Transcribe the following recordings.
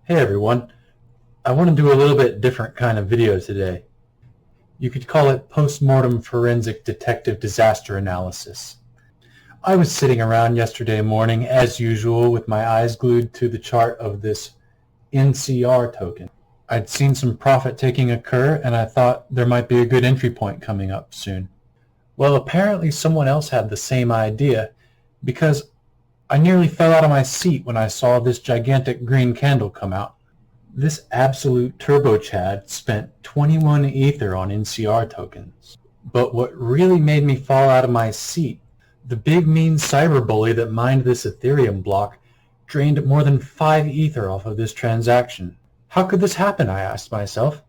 Hey everyone, I want to do a little bit different kind of video today. You could call it post-mortem forensic detective disaster analysis. I was sitting around yesterday morning as usual with my eyes glued to the chart of this NCR token. I'd seen some profit taking occur and I thought there might be a good entry point coming up soon. Well, apparently someone else had the same idea because I nearly fell out of my seat when I saw this gigantic green candle come out. This absolute turbo Chad spent 21 Ether on NCR tokens. But what really made me fall out of my seat, the big mean cyberbully that mined this Ethereum block drained more than 5 Ether off of this transaction. How could this happen, I asked myself.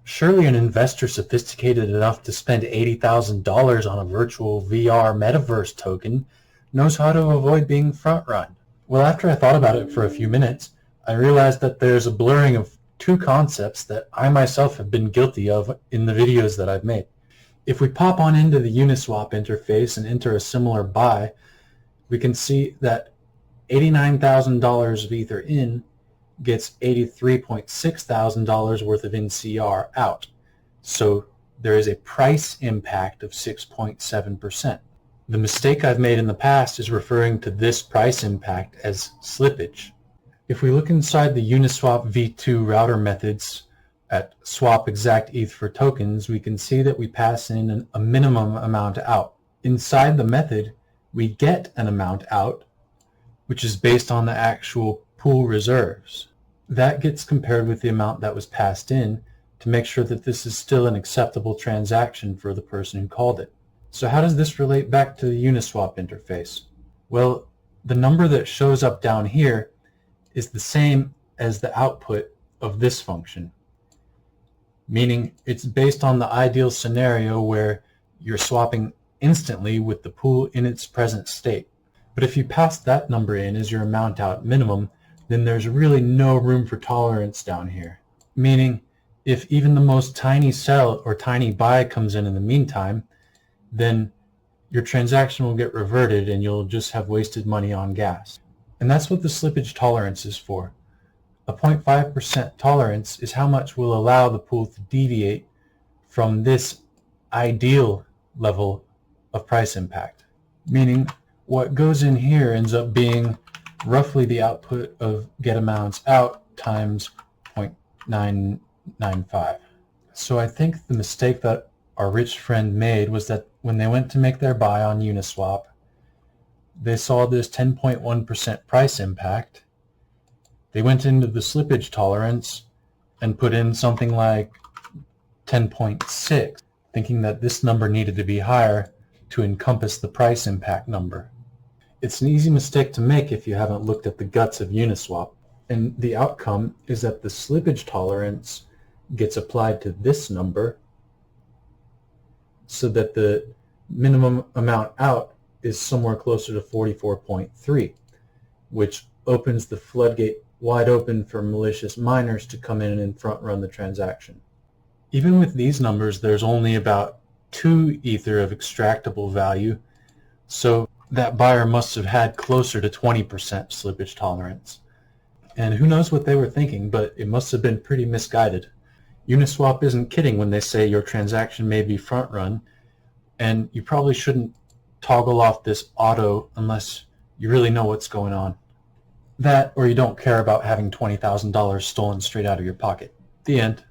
Surely an investor sophisticated enough to spend $80,000 on a virtual VR metaverse token knows how to avoid being front-run. Well, after I thought about it for a few minutes, I realized that there's a blurring of two concepts that I myself have been guilty of in the videos that I've made. If we pop on into the Uniswap interface and enter a similar buy, we can see that $89,000 of Ether in gets $83,600 worth of NCR out. So there is a price impact of 6.7%. The mistake I've made in the past is referring to this price impact as slippage. If we look inside the Uniswap v2 router methods at swap exact ETH for tokens, we can see that we pass in a minimum amount out. Inside the method, we get an amount out, which is based on the actual pool reserves. That gets compared with the amount that was passed in to make sure that this is still an acceptable transaction for the person who called it. So how does this relate back to the Uniswap interface? Well, the number that shows up down here is the same as the output of this function, meaning it's based on the ideal scenario where you're swapping instantly with the pool in its present state. But if you pass that number in as your amount out minimum, then there's really no room for tolerance down here, meaning if even the most tiny sell or tiny buy comes in the meantime, then your transaction will get reverted and you'll just have wasted money on gas. And that's what the slippage tolerance is for. A 0.5% tolerance is how much will allow the pool to deviate from this ideal level of price impact. Meaning what goes in here ends up being roughly the output of get amounts out times 0.995. So I think the mistake that our rich friend made was that when they went to make their buy on Uniswap, they saw this 10.1% price impact. They went into the slippage tolerance and put in something like 10.6, thinking that this number needed to be higher to encompass the price impact number. It's an easy mistake to make if you haven't looked at the guts of Uniswap. And the outcome is that the slippage tolerance gets applied to this number so that the minimum amount out is somewhere closer to 44.3, which opens the floodgate wide open for malicious miners to come in and front run the transaction. Even with these numbers, there's only about 2 Ether of extractable value, so that buyer must have had closer to 20% slippage tolerance. And who knows what they were thinking, but it must have been pretty misguided. Uniswap isn't kidding when they say your transaction may be front run, and you probably shouldn't toggle off this auto unless you really know what's going on. That, or you don't care about having $20,000 stolen straight out of your pocket. The end.